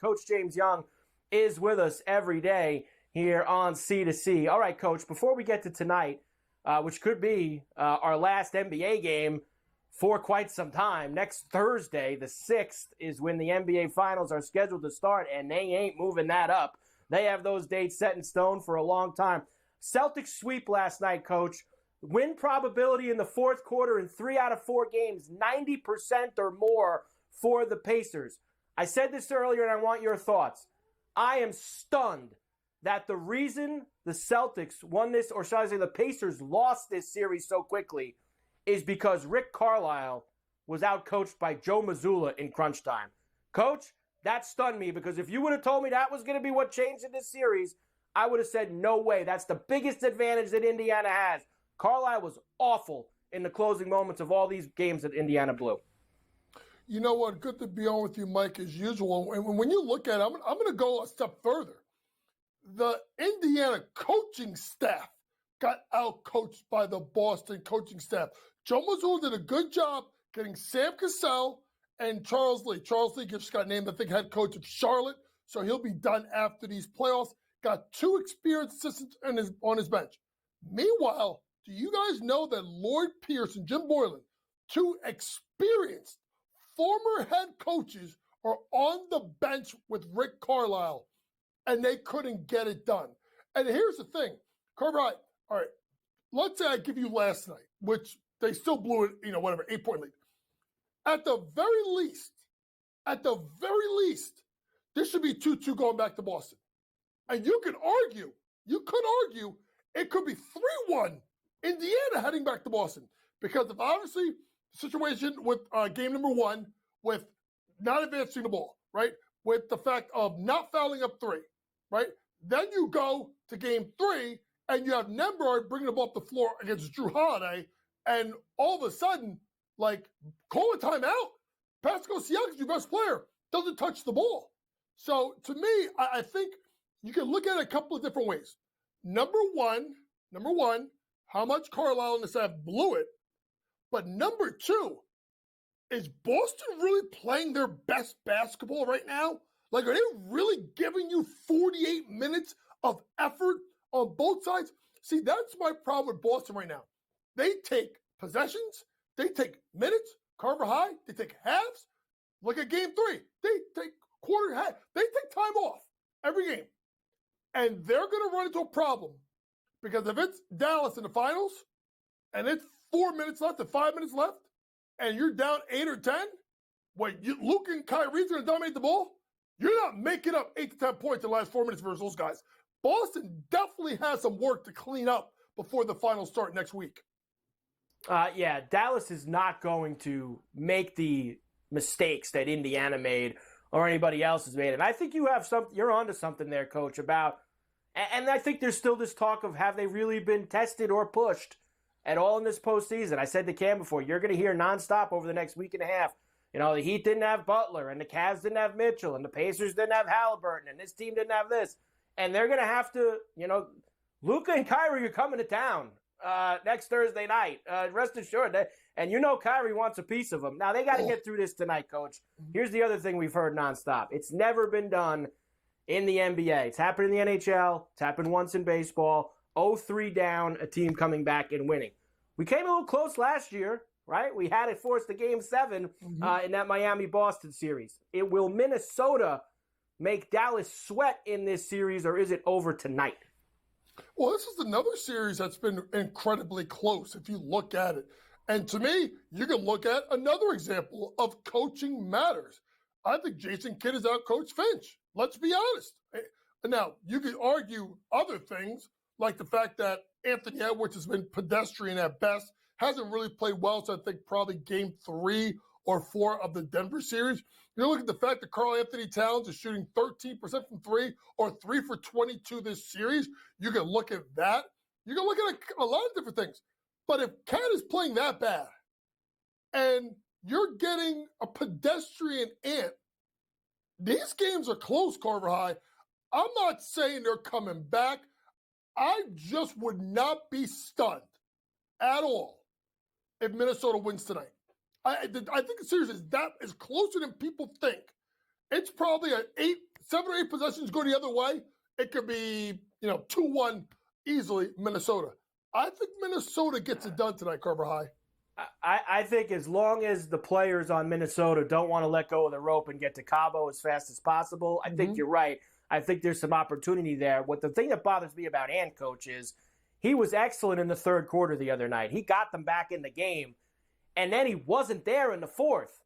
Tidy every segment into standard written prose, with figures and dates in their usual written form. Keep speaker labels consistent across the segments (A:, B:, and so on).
A: Coach James Young is with us every day here on C2C. All right, Coach, before we get to tonight, which could be our last NBA game for quite some time, next Thursday, the 6th, is when the NBA Finals are scheduled to start, and they ain't moving that up. They have those dates set in stone for a long time. Celtics sweep last night, Coach. Win probability in the fourth quarter in 3 out of 4 games, 90% or more for the Pacers. I said this earlier, and I want your thoughts. I am stunned that the reason the Celtics won this, or should I say the Pacers lost this series so quickly, is because Rick Carlisle was outcoached by Joe Mazzulla in crunch time. Coach, that stunned me, because if you would have told me that was going to be what changed in this series, I would have said, no way. That's the biggest advantage that Indiana has. Carlisle was awful in the closing moments of all these games that Indiana blew.
B: You know what? Good to be on with you, Mike, as usual. And when you look at it, I'm going to go a step further. The Indiana coaching staff got outcoached by the Boston coaching staff. Joe Mazzulla did a good job getting Sam Cassell and Charles Lee. Charles Lee just got named, I think, head coach of Charlotte, so he'll be done after these playoffs. Got 2 experienced assistants on his bench. Meanwhile, do you guys know that Lloyd Pierce and Jim Boylan, 2 experienced former head coaches, are on the bench with Rick Carlisle, and they couldn't get it done? And here's the thing, Carlisle, all right, let's say I give you last night, which they still blew it, 8-point lead. At the very least, this should be 2-2 going back to Boston. And you could argue, it could be 3-1 Indiana heading back to Boston, because of obviously the situation with game number 1 with not advancing the ball, right? With the fact of not fouling up 3, right? Then you go to game 3 and you have Nembhard bringing the ball up the floor against Drew Holiday, and all of a sudden, call a timeout. Pascal Siakam's your best player, doesn't touch the ball. So to me, I think you can look at it a couple of different ways. Number one, how much Carlisle and the staff blew it. But number 2, is Boston really playing their best basketball right now? Are they really giving you 48 minutes of effort on both sides? See, that's my problem with Boston right now. They take possessions, they take minutes, Carver High, they take halves. Look at game 3. They take quarter half. They take time off every game. And they're going to run into a problem, because if it's Dallas in the finals and it's 4 minutes left and 5 minutes left and you're down 8 or 10, Luke and Kyrie's going to dominate the ball, you're not making up 8 to 10 points in the last 4 minutes versus those guys. Boston definitely has some work to clean up before the finals start next week.
A: Yeah, Dallas is not going to make the mistakes that Indiana made or anybody else has made. And I think you're onto something there, Coach, about, and I think there's still this talk of, have they really been tested or pushed at all in this postseason? I said to Cam before, you're going to hear nonstop over the next week and a half. The Heat didn't have Butler, and the Cavs didn't have Mitchell, and the Pacers didn't have Halliburton, and this team didn't have this. And they're going to have to, Luka and Kyrie are coming to town next Thursday night. Rest assured. And Kyrie wants a piece of them. Now, they got to get through this tonight, Coach. Here's the other thing we've heard nonstop. It's never been done in the NBA. It's happened in the NHL. It's happened once in baseball. 0-3 down, a team coming back and winning. We came a little close last year, right? We had it forced to Game 7 in that Miami-Boston series. Will Minnesota make Dallas sweat in this series, or is it over tonight?
B: Well, this is another series that's been incredibly close if you look at it. And to me, you can look at another example of coaching matters. I think Jason Kidd has outcoached Finch. Let's be honest. Now, you could argue other things, like the fact that Anthony Edwards has been pedestrian at best, hasn't really played well, so I think probably game 3 or 4 of the Denver series. You look at the fact that Karl Anthony Towns is shooting 13% from 3 or 3 for 22 this series. You can look at that. You can look at a lot of different things. But if Cat is playing that bad and you're getting a pedestrian Ant, these games are close, Carver High. I'm not saying they're coming back. I just would not be stunned at all if Minnesota wins tonight. I think the series is closer than people think. It's probably an 7 or 8 possessions go the other way, it could be, 2-1 easily Minnesota. I think Minnesota gets it done tonight, Carver High.
A: I think as long as the players on Minnesota don't want to let go of the rope and get to Cabo as fast as possible, I think you're right. I think there's some opportunity there. What the thing that bothers me about Coach is he was excellent in the third quarter the other night. He got them back in the game, and then he wasn't there in the fourth.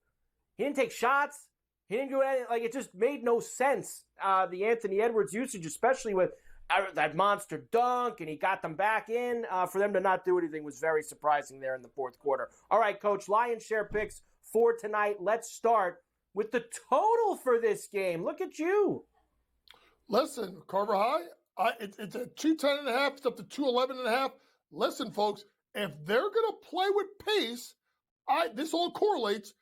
A: He didn't take shots. He didn't do anything. Like, it just made no sense. The Anthony Edwards usage, especially with that monster dunk, and he got them back in. For them to not do anything was very surprising there in the fourth quarter. All right, Coach, Lion's share picks for tonight. Let's start with the total for this game. Look at you.
B: Listen, Carver High, it's a 210.5. It's up to 211.5. Listen, folks, if they're going to play with pace, this all correlates.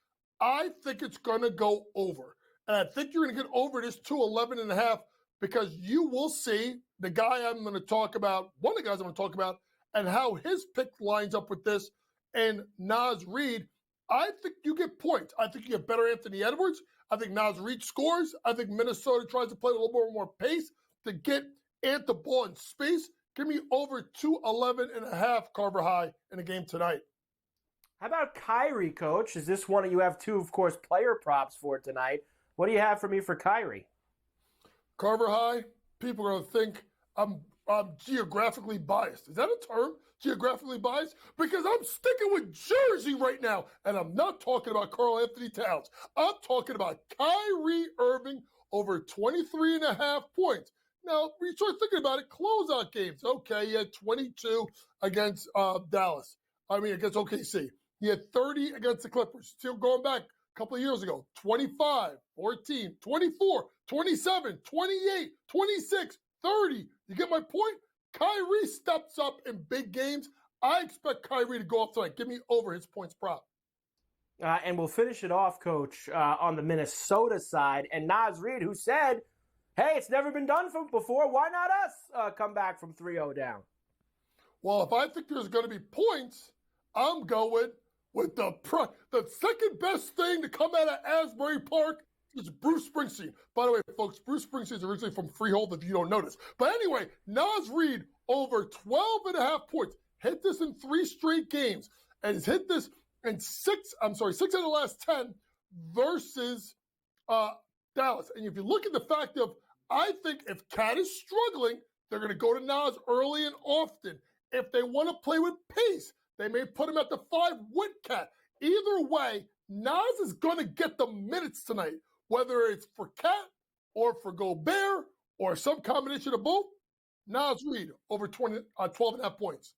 B: I think it's going to go over. And I think you're going to get over this 211.5 because you will see the guy I'm going to talk about, one of the guys I'm going to talk about, and how his pick lines up with this, and Naz Reid. I think you get points. I think you get better Anthony Edwards. I think Naz Reid scores. I think Minnesota tries to play with a little more pace to get Ant the ball in space. Give me over 211.5 Carver High in the game tonight.
A: How about Kyrie, Coach? Is this one you have two, of course, player props for tonight? What do you have for me for Kyrie?
B: Carver High, people are going to think I'm geographically biased. Is that a term? Geographically biased? Because I'm sticking with Jersey right now, and I'm not talking about Karl-Anthony Towns. I'm talking about Kyrie Irving over 23.5 points. Now, when you start thinking about it, closeout games. Okay, he had 22 against against OKC. He had 30 against the Clippers. Still going back a couple of years ago. 25, 14, 24, 27, 28, 26, 30. You get my point? Kyrie steps up in big games. I expect Kyrie to go off tonight. Give me over his points prop.
A: And we'll finish it off, Coach, on the Minnesota side. And Naz Reid, who said, hey, it's never been done before. Why not us come back from 3-0 down?
B: Well, if I think there's going to be points, I'm going with the second best thing to come out of Asbury Park is Bruce Springsteen. By the way, folks, Bruce Springsteen is originally from Freehold, if you don't notice. But anyway, Naz Reid over 12.5 points. Hit this in 3 straight games. And he's hit this in 6 out of the last 10 versus Dallas. And if you look at the fact of, I think if Cat is struggling, they're going to go to Naz early and often. If they want to play with pace, they may put him at the 5 with Cat. Either way, Naz is going to get the minutes tonight, whether it's for Cat or for Gobert or some combination of both. Naz Reid over 12.5 points.